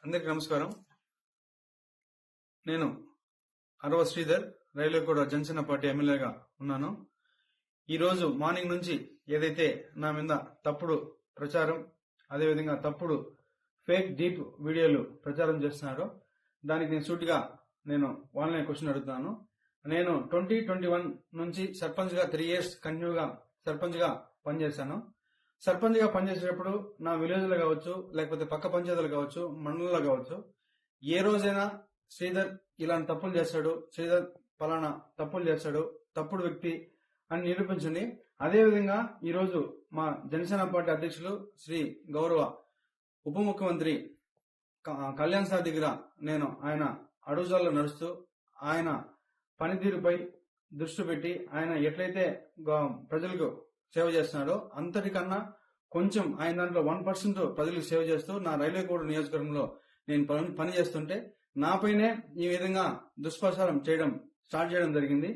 అందరికి నమస్కారం. నేను అరవ శ్రీధర్, రైల్వే కూడా జనసేన పార్టీ ఎమ్మెల్యేగా ఉన్నాను. ఈరోజు మార్నింగ్ నుంచి ఏదైతే నా మీద తప్పుడు ప్రచారం, అదేవిధంగా తప్పుడు ఫేక్ డీప్ వీడియోలు ప్రచారం చేస్తున్నారో దానికి నేను సూటిగా ఆన్లైన్ క్వశ్చన్ అడుగుతున్నాను. నేను 2021 నుంచి సర్పంచ్ గా 3 years కంటిన్యూగా సర్పంచ్ గా పనిచేశాను. సర్పంచ్ గా పనిచేసేటప్పుడు నా విలేజ్ లో కావచ్చు, లేకపోతే పక్క పంచాయతీలు కావచ్చు, మండలంలో కావచ్చు, ఏ రోజైనా శ్రీధర్ ఇలాంటి తప్పులు చేస్తాడు, శ్రీధర్ పలానా తప్పులు చేస్తాడు, తప్పుడు వ్యక్తి అని నిరూపించండి. అదేవిధంగా ఈరోజు మా జనసేన పార్టీ అధ్యక్షులు శ్రీ గౌరవ ఉప ముఖ్యమంత్రి కళ్యాణ్ సార్ దగ్గర ఆయన అడుగుజాల్లో నడుస్తూ ఆయన పనితీరుపై దృష్టి పెట్టి ఆయన ఎట్లయితే ప్రజలకు సేవ చేస్తున్నాడో అంతటికన్నా కొంచెం ఆయన దాంట్లో 1% ప్రజలకు సేవ చేస్తూ నా రైల్వే కోడ్ నియోజకవర్గంలో నేను పని చేస్తుంటే నాపైనే ఈ విధంగా దుష్ప్రచారం స్టార్ట్ చేయడం జరిగింది.